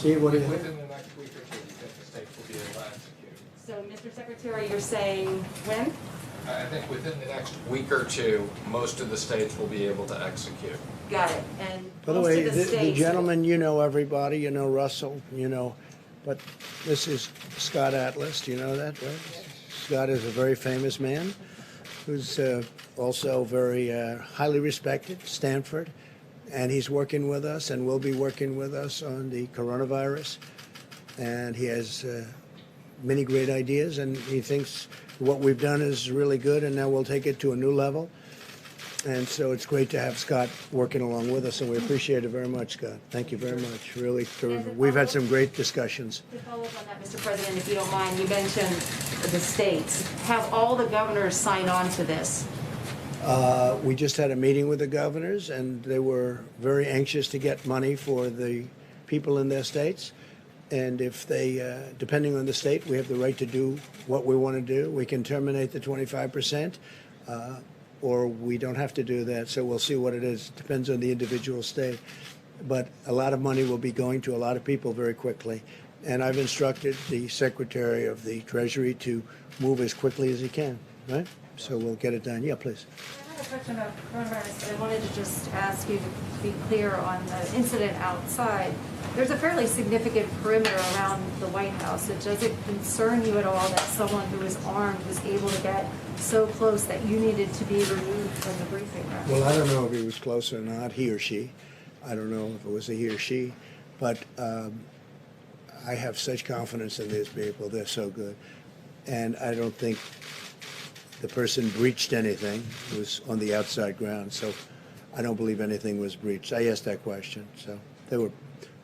Steve, what do you think? Within the next week or two, we think the states will be able to execute. So, Mr. Secretary, you're saying when? I think within the next week or two, most of the states will be able to execute. Got it. And By the most way, of the the states. gentleman, you know everybody, you know Russell, you know, but this is Scott Atlas, do you know that, right? Scott is a very famous man who's also very highly respected, Stanford, and he's working with us and will be working with us on the coronavirus, and he has many great ideas, and he thinks what we've done is really good, and now we'll take it to a new level. And so it's great to have Scott working along with us, and we appreciate it very much, Scott. Thank you very much. Really terrific. We've had some great discussions. To follow up on that, Mr. President, if you don't mind, you mentioned the states. Have all the governors signed on to this? We just had a meeting with the governors, and they were very anxious to get money for the people in their states. And if they, depending on the state, we have the right to do what we want to do. We can terminate the 25%, or we don't have to do that. So we'll see what it is. Depends on the individual state. But a lot of money will be going to a lot of people very quickly. And I've instructed the Secretary of the Treasury to move as quickly as he can, right? So we'll get it done. Yeah, please. I have a question about coronavirus, but I wanted to just ask you to be clear on the incident outside. There's a fairly significant perimeter around the White House. Does it concern you at all that someone who is armed was able to get so close that you needed to be removed from the briefing room? Well, I don't know if he was close or not, he or she. I don't know if it was a he or she. But I have such confidence in these people. They're so good. And I don't think the person breached anything. It was on the outside ground. So I don't believe anything was breached. I asked that question. So they were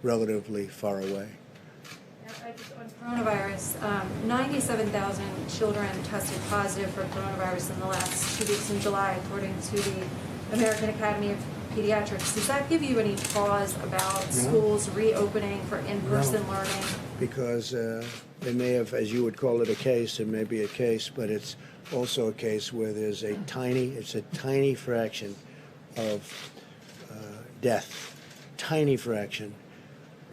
relatively far away. On coronavirus, 97,000 children tested positive for coronavirus in the last 2 weeks in July, according to the American Academy of Pediatrics. Does that give you any pause about schools reopening for in-person learning? Because they may have, as you would call it, a case. It may be a case, but it's also a case where there's a tiny fraction of death, tiny fraction,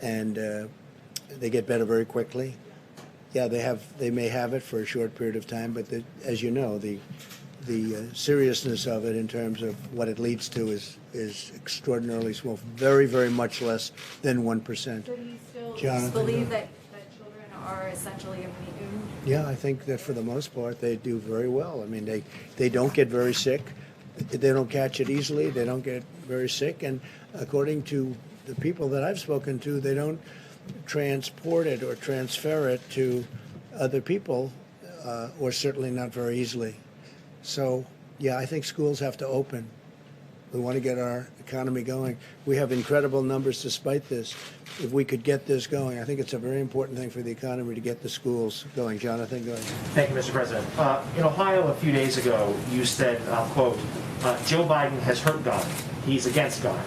and they get better very quickly. Yeah, they may have it for a short period of time, but as you know, the seriousness of it in terms of what it leads to is extraordinarily small, very, very much less than 1%. So do you still Jonathan, believe that children are essentially immune? Yeah, I think that for the most part they do very well. I mean, they don't get very sick. They don't catch it easily. They don't get very sick. And according to the people that I've spoken to, they don't transport it or transfer it to other people, or certainly not very easily. So, yeah, I think schools have to open. We want to get our economy going. We have incredible numbers despite this. If we could get this going, I think it's a very important thing for the economy to get the schools going. Jonathan, go ahead. Thank you, Mr. President. In Ohio a few days ago, you said, quote, Joe Biden has hurt God. He's against God.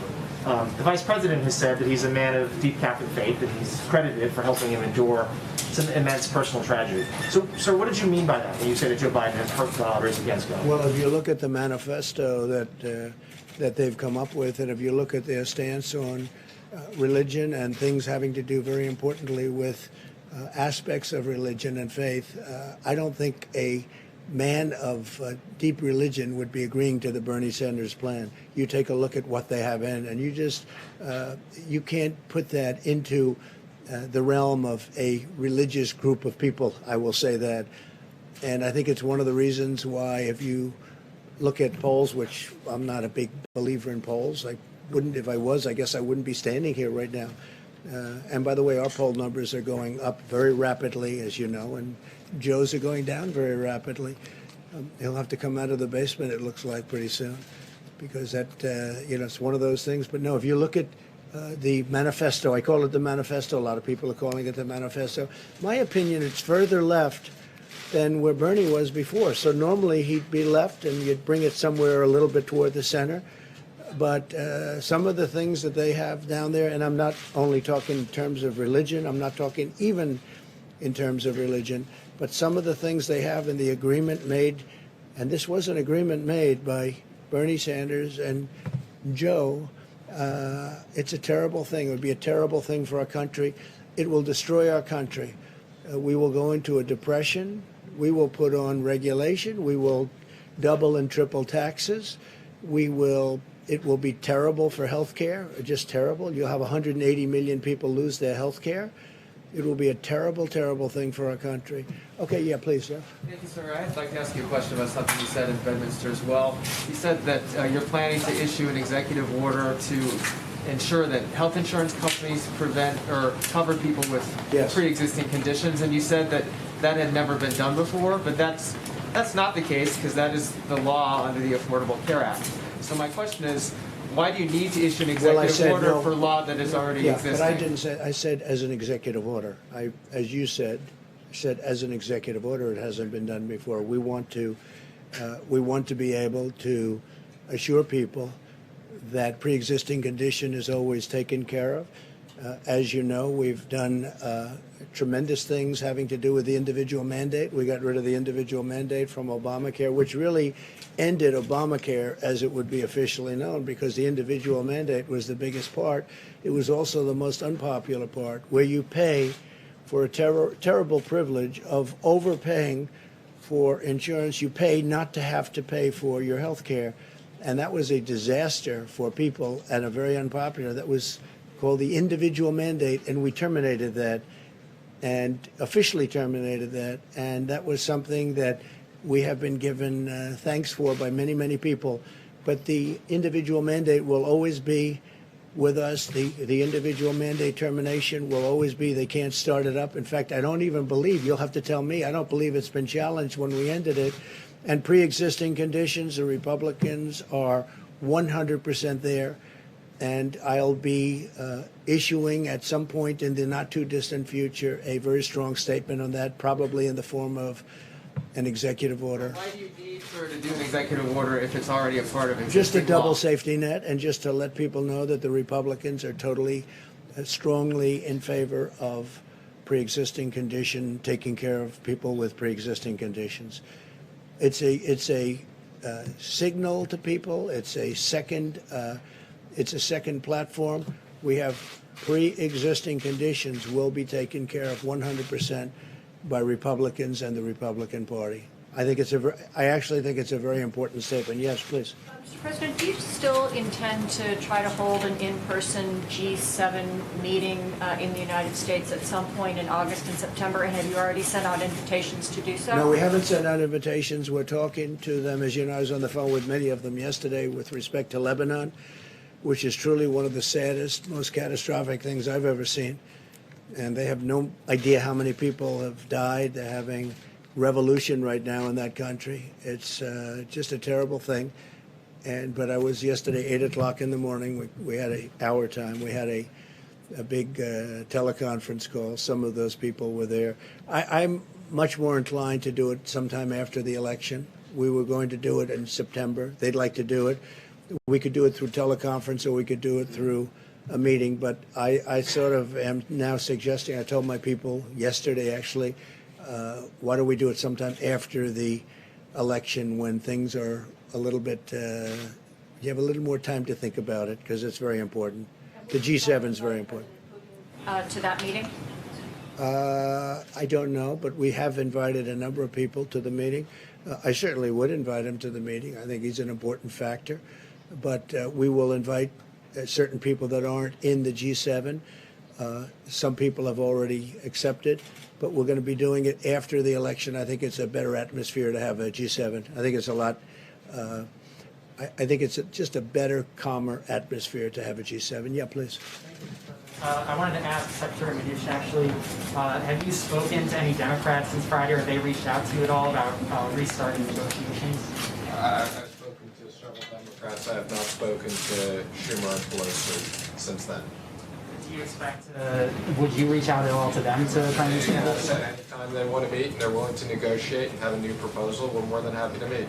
The Vice President has said that he's a man of deep Catholic faith, and he's credited for helping him endure some immense personal tragedy. So, sir, what did you mean by that when you say that Joe Biden has hurt God or is against God? Well, if you look at the manifesto that they've come up with, and if you look at their stance on religion and things having to do very importantly with aspects of religion and faith, I don't think a man of deep religion would be agreeing to the Bernie Sanders plan. You take a look at what they have in, and you just you can't put that into the realm of a religious group of people. I will say that, and I think it's one of the reasons why, if you look at polls, which I'm not a big believer in polls, I wouldn't, if I was, I guess I wouldn't be standing here right now. And by the way, our poll numbers are going up very rapidly, as you know, and Joe's are going down very rapidly. He'll have to come out of the basement, it looks like, pretty soon, because that, it's one of those things. But no, if you look at the manifesto, I call it the manifesto. A lot of people are calling it the manifesto. My opinion, it's further left than where Bernie was before. So normally he'd be left, and you'd bring it somewhere a little bit toward the center. But some of the things that they have down there, and I'm not only talking in terms of religion, I'm not talking even in terms of religion, but some of the things they have in the agreement made, and this was an agreement made by Bernie Sanders and Joe, It's a terrible thing. It would be a terrible thing for our country. It will destroy our country. We will go into a depression. We will put on regulation. We will double and triple taxes. It will be terrible for health care, just terrible. You'll have 180 million people lose their health care. It will be a terrible, terrible thing for our country. Okay, yeah, please, Jeff. Thank you, sir. I'd like to ask you a question about something you said in Bedminster as well. You said that you're planning to issue an executive order to ensure that health insurance companies prevent or cover people with Yes. pre-existing conditions, and you said that that had never been done before, but that's not the case because that is the law under the Affordable Care Act. So my question is, why do you need to issue an executive said order no. for law that is already Yeah, existing? but I didn't say, I said as an executive order. As you said as an executive order, it hasn't been done before. We want to be able to assure people that pre-existing condition is always taken care of. As you know, we've done tremendous things having to do with the individual mandate. We got rid of the individual mandate from Obamacare, which really ended Obamacare as it would be officially known, because the individual mandate was the biggest part. It was also the most unpopular part, where you pay for a terrible privilege of overpaying for insurance. You pay not to have to pay for your health care. And that was a disaster for people and a very unpopular. That was called the individual mandate, and we terminated that and officially terminated that. And that was something that we have been given thanks for by many, many people. But the individual mandate will always be with us. The individual mandate termination will always be. They can't start it up. In fact, I don't even believe, you'll have to tell me, I don't believe it's been challenged when we ended it. And pre-existing conditions, the Republicans are 100% there. And I'll be issuing at some point in the not too distant future a very strong statement on that, probably in the form of an executive order. Why do you need for to do an executive order if it's already a part of existing Just a double law? safety net, and just to let people know that the Republicans are totally, strongly in favor of pre-existing condition, taking care of people with pre-existing conditions. It's a signal to people. It's a second platform. We have pre-existing conditions will be taken care of 100% by Republicans and the Republican Party. I actually think it's a very important statement. Yes, please. Mr. President, do you still intend to try to hold an in-person G7 meeting in the United States at some point in August and September? And have you already sent out invitations to do so? No, we haven't sent out invitations. We're talking to them. As you know, I was on the phone with many of them yesterday with respect to Lebanon, which is truly one of the saddest, most catastrophic things I've ever seen. And they have no idea how many people have died. They're having revolution right now in that country. It's just a terrible thing. But I was yesterday, 8 o'clock in the morning. We had our time. We had a big teleconference call. Some of those people were there. I'm much more inclined to do it sometime after the election. We were going to do it in September. They'd like to do it. We could do it through teleconference, or we could do it through a meeting. But I sort of am now suggesting, I told my people yesterday actually, why don't we do it sometime after the election when things are a little bit, you have a little more time to think about it, because it's very important. The G7 is very important. To that meeting? I don't know, but we have invited a number of people to the meeting. I certainly would invite him to the meeting. I think he's an important factor. But we will invite certain people that aren't in the G7. Some people have already accepted, but we're going to be doing it after the election. I think it's a better atmosphere to have a G7. I think it's a lot, I think it's just a better, calmer atmosphere to have a G7. Yeah, please. I wanted to ask Secretary Mnuchin, actually, have you spoken to any Democrats since Friday, or have they reached out to you at all about restarting negotiations? I've spoken to several Democrats. I have not spoken to Schumer and Pelosi since then. Do you expect, would you reach out at all to them to try and As I reschedule? said, anytime they want to meet and they're willing to negotiate and have a new proposal, we're more than happy to meet.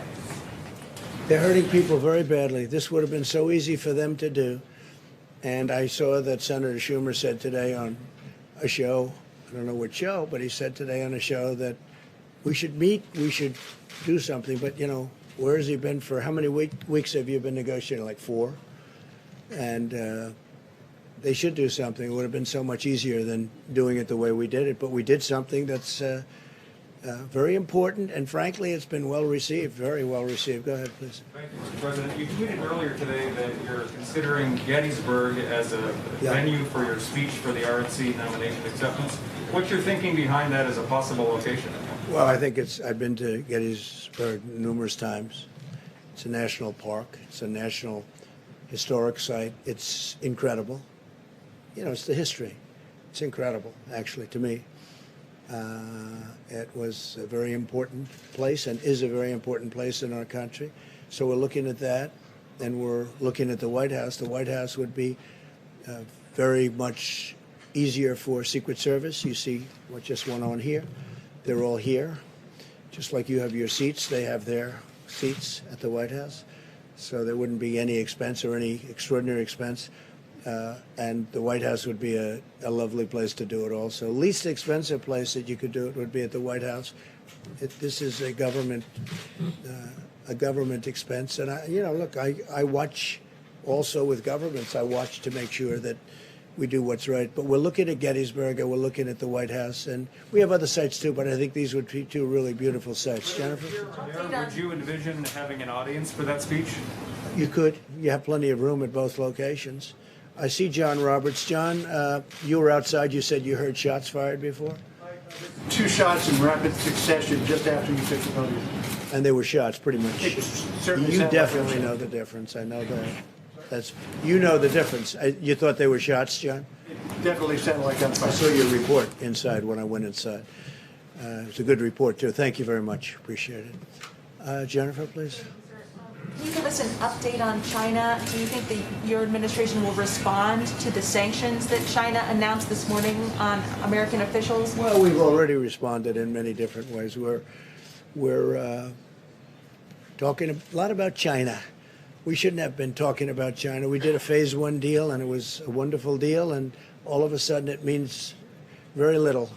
They're hurting people very badly. This would have been so easy for them to do. And I saw that Senator Schumer said today on a show, I don't know what show, but he said today on a show that we should meet, we should do something. But, you know, where has he been for, how many weeks have you been negotiating? Like 4? and they should do something. It would have been so much easier than doing it the way we did it. But we did something that's very important, and frankly, it's been well received, very well received. Go ahead, please. Thank you, Mr. President. You tweeted earlier today that you're considering Gettysburg as a Yeah. venue for your speech for the RNC nomination acceptance. What's your thinking behind that as a possible location? Well, I think I've been to Gettysburg numerous times. It's a national park. It's a national historic site. It's incredible. You know, it's the history. It's incredible, actually, to me. It was a very important place and is a very important place in our country. So we're looking at that, and we're looking at the White House. The White House would be very much easier for Secret Service. You see what just went on here. They're all here. Just like you have your seats, they have their seats at the White House. So there wouldn't be any expense or any extraordinary expense. And the White House would be a lovely place to do it also. Least expensive place that you could do it would be at the White House. This is a government expense. And I watch also with governments. I watch to make sure that we do what's right. But we're looking at Gettysburg and we're looking at the White House. And we have other sites too, but I think these would be two really beautiful sites. Jennifer? Mayor, would you envision having an audience for that speech? You could. You have plenty of room at both locations. I see John Roberts. John, you were outside. You said you heard shots fired before? Two shots in rapid succession just after you took the podium. And they were shots, pretty much. It certainly You sounded definitely like a know shot. the difference. I know that. You know the difference. You thought they were shots, John? Definitely sounded like gunfire. I saw your report inside when I went inside. It was a good report, too. Thank you very much. Appreciate it. Jennifer, please. Can you give us an update on China? Do you think that your administration will respond to the sanctions that China announced this morning on American officials? Well, we've already responded in many different ways. We're talking a lot about China. We shouldn't have been talking about China. We did a phase one deal, and it was a wonderful deal, and all of a sudden it means very little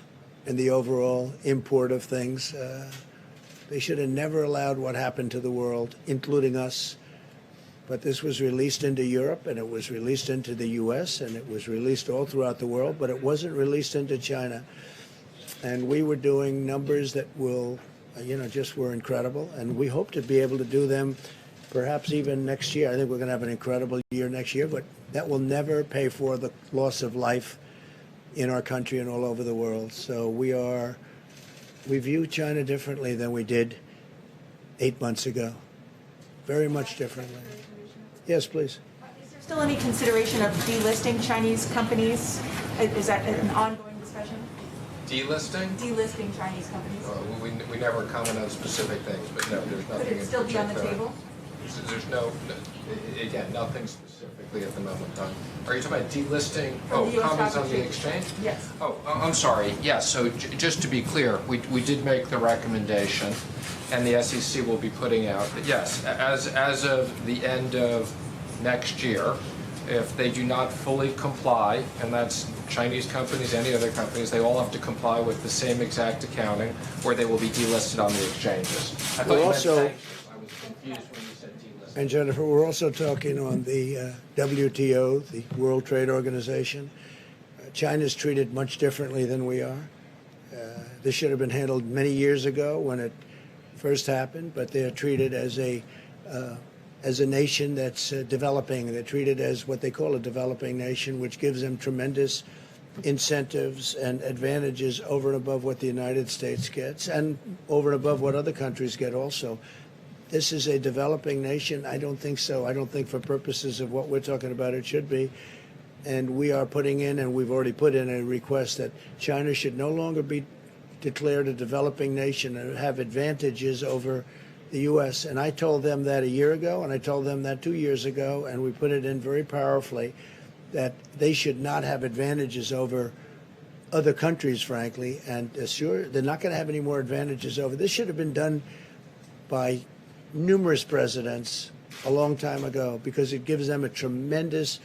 in the overall import of things. They should have never allowed what happened to the world, including us. But this was released into Europe, and it was released into the U.S., and it was released all throughout the world, but it wasn't released into China. And we were doing numbers that just were incredible, and we hope to be able to do them perhaps even next year. I think we're going to have an incredible year next year, but that will never pay for the loss of life in our country and all over the world. So we view China differently than we did 8 months ago. Very much differently. Yes, please. Is there still any consideration of delisting Chinese companies? Is that an ongoing discussion? Delisting? Delisting Chinese companies? We never comment on specific things, but no, there's nothing Could in it still be on the particular. table? There's again, nothing specifically at the moment done. Are you talking about delisting? From the US Companies Stock on the Exchange? exchange? Yes. I'm sorry. Yes, so just to be clear, we did make the recommendation, and the SEC will be putting out, yes, as of the end of next year, if they do not fully comply, and that's Chinese companies, any other companies, they all have to comply with the same exact accounting, or they will be delisted on the exchanges. I thought you meant also- sanctions. I was confused when you said delisted. And Jennifer, we're also talking on the WTO, the World Trade Organization. China's treated much differently than we are. This should have been handled many years ago when it first happened, but they're treated as a nation that's developing. They're treated as what they call a developing nation, which gives them tremendous incentives and advantages over and above what the United States gets and over and above what other countries get also. This is a developing nation? I don't think so. I don't think for purposes of what we're talking about it should be. And we are putting in, and we've already put in a request that China should no longer be declared a developing nation and have advantages over the U.S. And I told them that a year ago, and I told them that 2 years ago, and we put it in very powerfully, that they should not have advantages over other countries, frankly, and sure, they're not going to have any more advantages over. This should have been done by numerous presidents a long time ago because it gives them a tremendous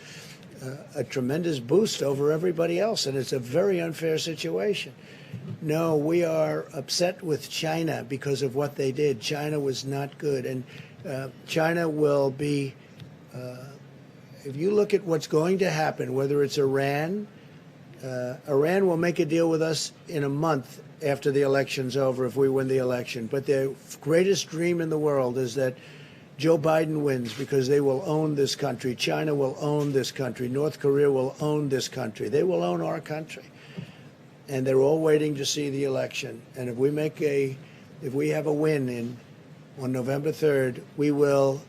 boost over everybody else, and it's a very unfair situation. No, we are upset with China because of what they did. China was not good, and China will be if you look at what's going to happen, whether it's Iran, Iran will make a deal with us in a month after the election's over if we win the election. But their greatest dream in the world is that Joe Biden wins because they will own this country. China will own this country. North Korea will own this country. They will own our country. And they're all waiting to see the election. And if we have a win on November 3rd, we will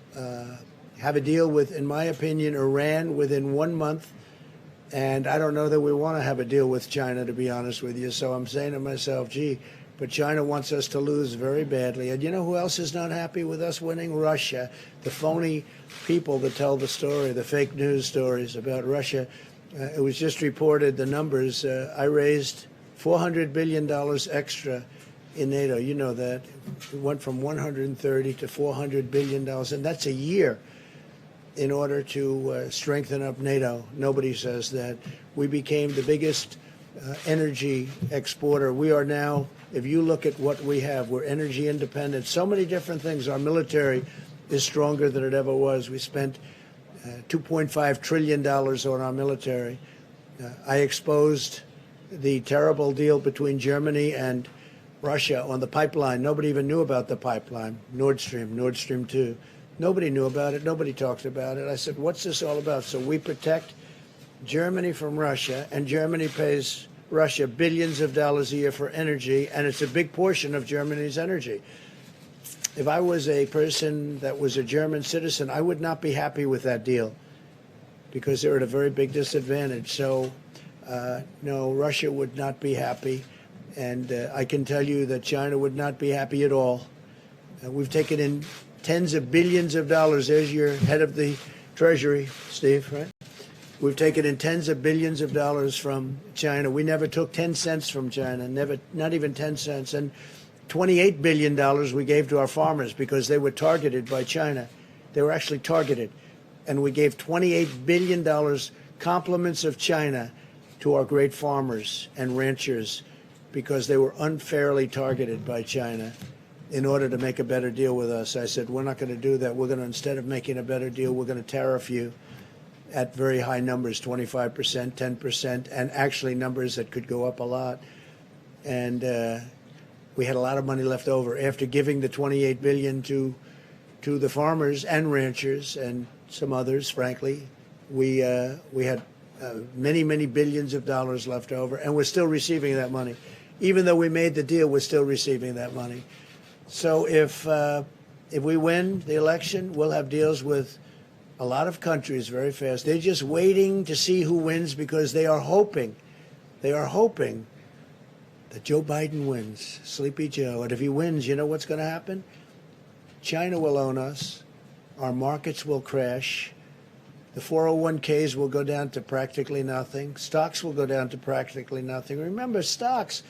have a deal with, in my opinion, Iran within 1 month. And I don't know that we want to have a deal with China, to be honest with you. So I'm saying to myself, gee, but China wants us to lose very badly. And you know who else is not happy with us winning? Russia. The phony people that tell the story, the fake news stories about Russia. It was just reported, the numbers. I raised $400 billion extra in NATO. You know that. It went from 130 to $400 billion. And that's a year in order to strengthen up NATO. Nobody says that. We became the biggest energy exporter. We are now, if you look at what we have, we're energy independent. So many different things. Our military is stronger than it ever was. We spent $2.5 trillion on our military. I exposed the terrible deal between Germany and Russia on the pipeline. Nobody even knew about the pipeline, Nord Stream 2. Nobody knew about it. Nobody talked about it. I said, what's this all about? So we protect Germany from Russia, and Germany pays Russia billions of dollars a year for energy, and it's a big portion of Germany's energy. If I was a person that was a German citizen, I would not be happy with that deal because they're at a very big disadvantage. So, no, Russia would not be happy, and I can tell you that China would not be happy at all. We've taken in tens of billions of dollars. There's your head of the Treasury, Steve, right? We've taken in tens of billions of dollars from China. We never took 10 cents from China, never, not even 10 cents. And $28 billion we gave to our farmers because they were targeted by China. They were actually targeted. And we gave $28 billion compliments of China to our great farmers and ranchers because they were unfairly targeted by China in order to make a better deal with us. I said, we're not going to do that. We're going to, instead of making a better deal, we're going to tariff you at very high numbers, 25%, 10%, and actually numbers that could go up a lot. And we had a lot of money left over after giving the $28 billion to the farmers and ranchers and some others. Frankly, we had many, many billions of dollars left over, and we're still receiving that money. Even though we made the deal, we're still receiving that money. So if we win the election, we'll have deals with a lot of countries very fast. They're just waiting to see who wins because they are hoping that Joe Biden wins, Sleepy Joe. And if he wins, you know what's going to happen? China will own us. Our markets will crash. The 401ks will go down to practically nothing. Stocks will go down to practically nothing. Remember, stocks,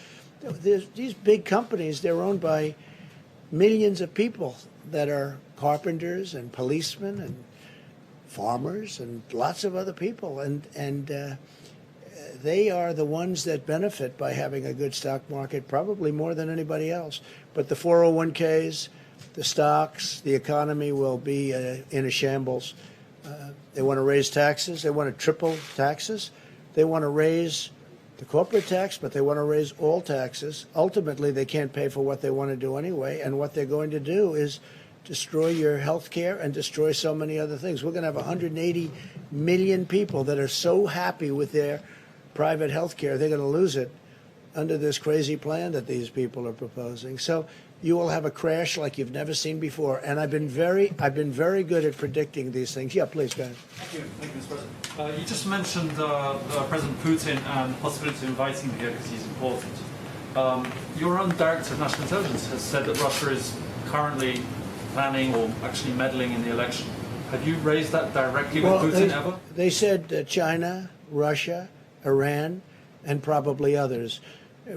these big companies, they're owned by millions of people that are carpenters and policemen and farmers and lots of other people. And they are the ones that benefit by having a good stock market, probably more than anybody else. But the 401ks, the stocks, the economy will be in a shambles. They want to raise taxes. They want to triple taxes. They want to raise the corporate tax, but they want to raise all taxes. Ultimately, they can't pay for what they want to do anyway. And what they're going to do is destroy your health care and destroy so many other things. We're going to have 180 million people that are so happy with their private health care, they're going to lose it under this crazy plan that these people are proposing. So you will have a crash like you've never seen before. And I've been very good at predicting these things. Yeah, please, go ahead. Thank you, Mr. President. You just mentioned President Putin and the possibility of inviting the evictions is important. Your own Director of National Intelligence has said that Russia is currently planning or actually meddling in the election. Have you raised that directly with Putin ever? They said China, Russia, Iran, and probably others.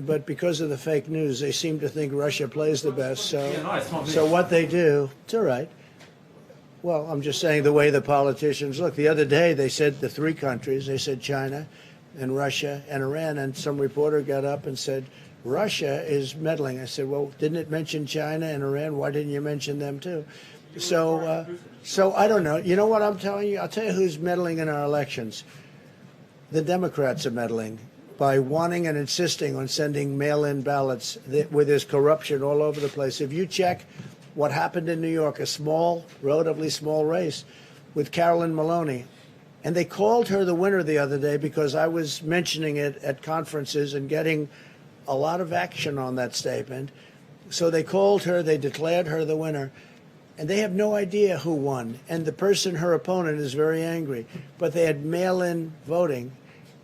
But because of the fake news, they seem to think Russia plays the best. So what they do, it's all right. Well, I'm just saying the way the politicians look. The other day, they said the three countries. They said China and Russia and Iran. And some reporter got up and said, Russia is meddling. I said, well, didn't it mention China and Iran? Why didn't you mention them too? So I don't know. You know what I'm telling you? I'll tell you who's meddling in our elections. The Democrats are meddling by wanting and insisting on sending mail-in ballots where there's corruption all over the place. If you check what happened in New York, a small, relatively small race with Carolyn Maloney, and they called her the winner the other day because I was mentioning it at conferences and getting a lot of action on that statement. So they called her, they declared her the winner, and they have no idea who won. And the person, her opponent, is very angry. But they had mail-in voting,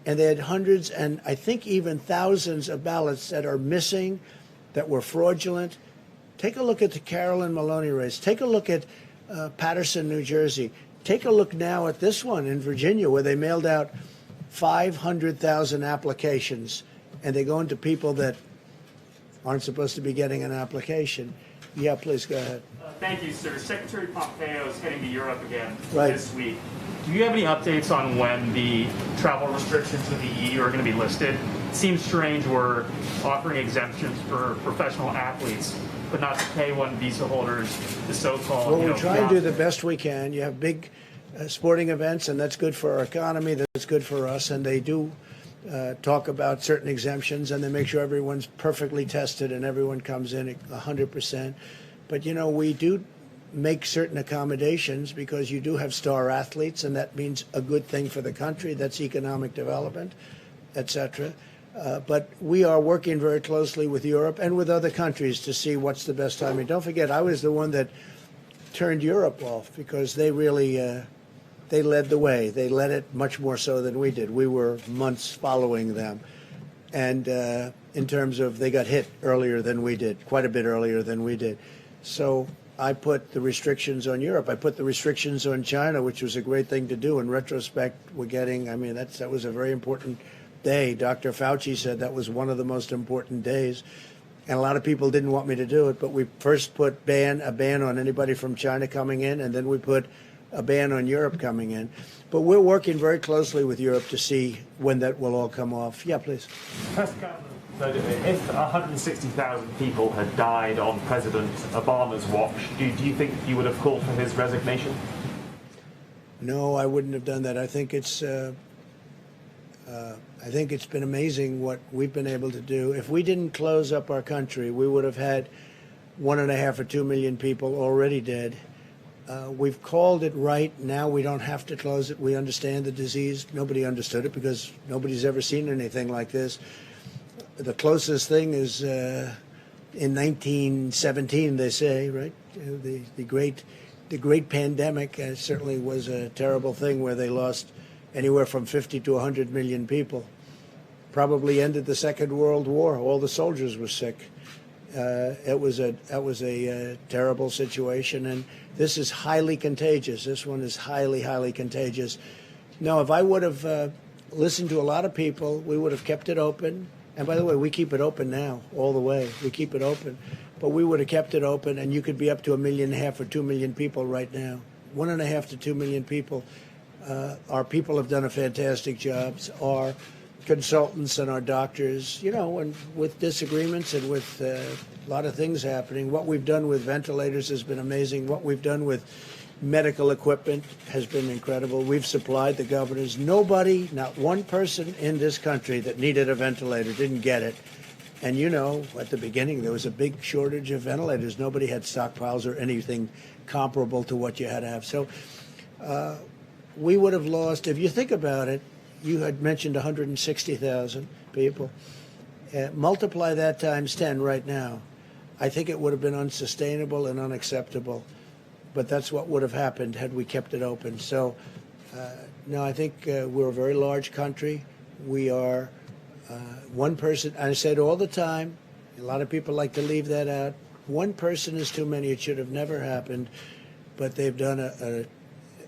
and they had hundreds and I think even thousands of ballots that are missing, that were fraudulent. Take a look at the Carolyn Maloney race. Take a look at Paterson, New Jersey. Take a look now at this one in Virginia, where they mailed out 500,000 applications, and they go into people that aren't supposed to be getting an application. Yeah, please go ahead. Thank you, sir. Secretary Pompeo is heading to Europe again Right. this week. Do you have any updates on when the travel restrictions with the EU are going to be lifted? It seems strange we're offering exemptions for professional athletes, but not to K-1 visa holders, the so-called. Well, we try and do the best we can. You have big sporting events, and that's good for our economy. That's good for us, and they do talk about certain exemptions, and they make sure everyone's perfectly tested and everyone comes in at 100%. But, you know, we do make certain accommodations because you do have star athletes, and that means a good thing for the country. That's economic development, et cetera. But we are working very closely with Europe and with other countries to see what's the best timing. Don't forget, I was the one that turned Europe off because they really they led the way. They led it much more so than we did. We were months following them. And in terms of they got hit earlier than we did, quite a bit earlier than we did. So I put the restrictions on Europe. I put the restrictions on China, which was a great thing to do. In retrospect, we're getting, I mean, that was a very important day. Dr. Fauci said that was one of the most important days. And a lot of people didn't want me to do it, but we first put a ban on anybody from China coming in, and then we put a ban on Europe coming in. But we're working very closely with Europe to see when that will all come off. Yeah, please. If 160,000 people had died on President Obama's watch, do you think you would have called for his resignation? No, I wouldn't have done that. I think it's been amazing what we've been able to do. If we didn't close up our country, we would have had 1.5 or 2 million people already dead. We've called it right. Now we don't have to close it. We understand the disease. Nobody understood it because nobody's ever seen anything like this. The closest thing is in 1917, they say, right? The great pandemic certainly was a terrible thing where they lost anywhere from 50 to 100 million people. Probably ended the Second World War. All the soldiers were sick. That was a terrible situation, and this is highly contagious. This one is highly, highly contagious. Now, if I would have listened to a lot of people, we would have kept it open. And by the way, we keep it open now, all the way. We keep it open. But we would have kept it open, and you could be up to 1.5 million or 2 million people right now. 1.5 to 2 million people. Our people have done a fantastic job. Our consultants and our doctors, you know, and with disagreements and with a lot of things happening. What we've done with ventilators has been amazing. What we've done with medical equipment has been incredible. We've supplied the governors. Nobody, not one person in this country that needed a ventilator didn't get it. And you know, at the beginning, there was a big shortage of ventilators. Nobody had stockpiles or anything comparable to what you had to have. So we would have lost, if you think about it, you had mentioned 160,000 people. Multiply that times 10 right now. I think it would have been unsustainable and unacceptable. But that's what would have happened had we kept it open. So, no, I think we're a very large country. We are one person. I say it all the time. A lot of people like to leave that out. One person is too many. It should have never happened. But they've done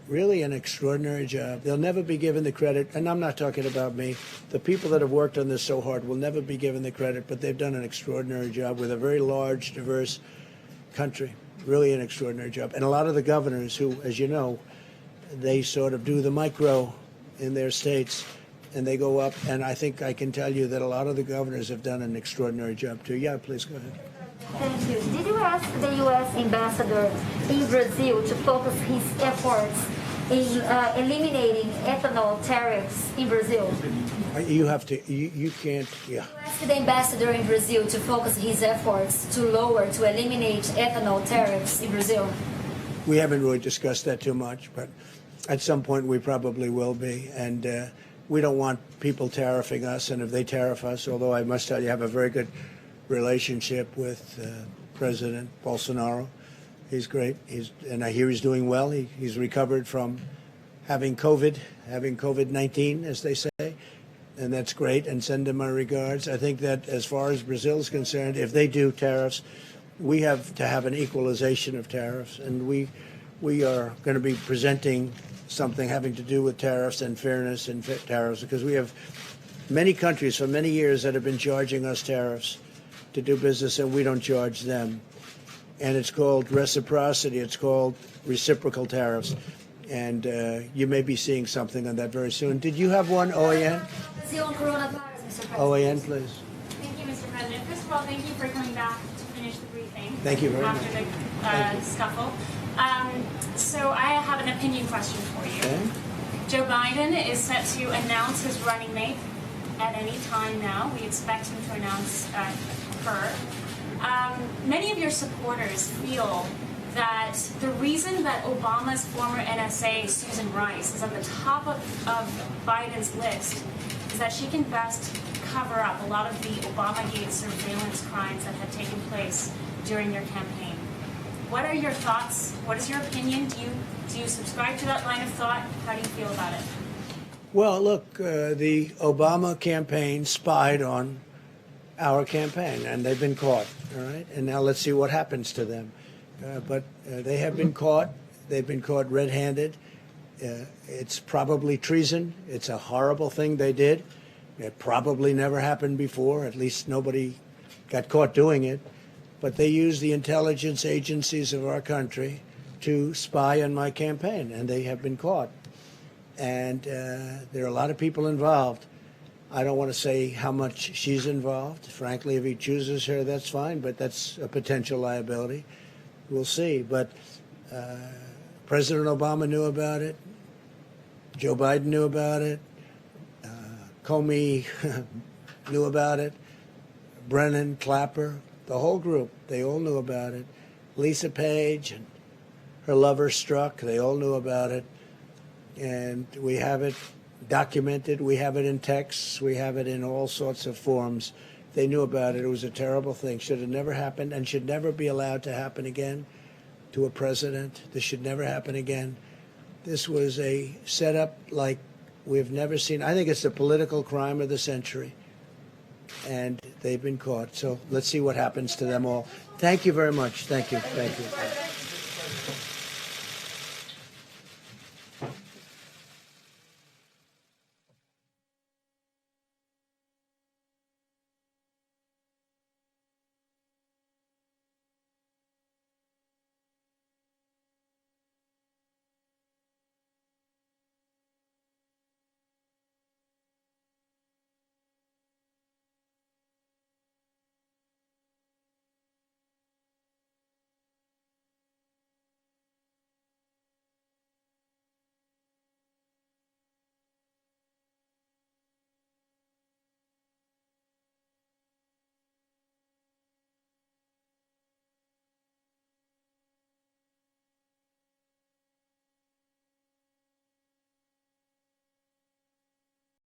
really an extraordinary job. They'll never be given the credit, and I'm not talking about me. The people that have worked on this so hard will never be given the credit, but they've done an extraordinary job with a very large, diverse country. Really an extraordinary job. And a lot of the governors who, as you know, they sort of do the micro in their states, and they go up, and I think I can tell you that a lot of the governors have done an extraordinary job, too. Yeah, please go ahead. Thank you. Did you ask the U.S. ambassador in Brazil to focus his efforts in eliminating ethanol tariffs in Brazil? You have to, you can't, yeah. You asked the ambassador in Brazil to focus his efforts to eliminate ethanol tariffs in Brazil? We haven't really discussed that too much, but at some point we probably will be. And we don't want people tariffing us, and if they tariff us, although I must tell you I have a very good relationship with President Bolsonaro. He's great. And I hear he's doing well. He's recovered from having COVID-19, as they say, and that's great, and send him my regards. I think that as far as Brazil's concerned, if they do tariffs, we have to have an equalization of tariffs, and we are going to be presenting something having to do with tariffs and fairness in tariffs, because we have many countries for many years that have been charging us tariffs to do business, and we don't charge them. And it's called reciprocity. It's called reciprocal tariffs. And you may be seeing something on that very soon. Did you have one, OAN? Brazil on coronavirus, Mr. President. OAN, please. Thank you, Mr. President. First of all, thank you for coming back to finish the briefing. Thank you very much. After the scuffle. So I have an opinion question for you. Okay. Joe Biden is set to announce his running mate at any time now. We expect him to announce her. Many of your supporters feel that the reason that Obama's former NSA, Susan Rice, is at the top of Biden's list is that she can best cover up a lot of the Obamagate surveillance crimes that have taken place during your campaign. What are your thoughts? What is your opinion? Do you subscribe to that line of thought? How do you feel about it? Well, look, the Obama campaign spied on our campaign, and they've been caught, all right? And now let's see what happens to them. But they have been caught. They've been caught red-handed. It's probably treason. It's a horrible thing they did. It probably never happened before. At least nobody got caught doing it. But they used the intelligence agencies of our country to spy on my campaign, and they have been caught. And there are a lot of people involved. I don't want to say how much she's involved. Frankly, if he chooses her, that's fine, but that's a potential liability. We'll see. But President Obama knew about it. Joe Biden knew about it. Comey knew about it. Brennan, Clapper, the whole group, they all knew about it. Lisa Page and her lover Strzok, they all knew about it. And we have it documented. We have it in texts. We have it in all sorts of forms. They knew about it. It was a terrible thing. Should have never happened and should never be allowed to happen again to a president. This should never happen again. This was a setup like we've never seen. I think it's the political crime of the century. And they've been caught. So let's see what happens to them all. Thank you very much. Thank you. Thank you.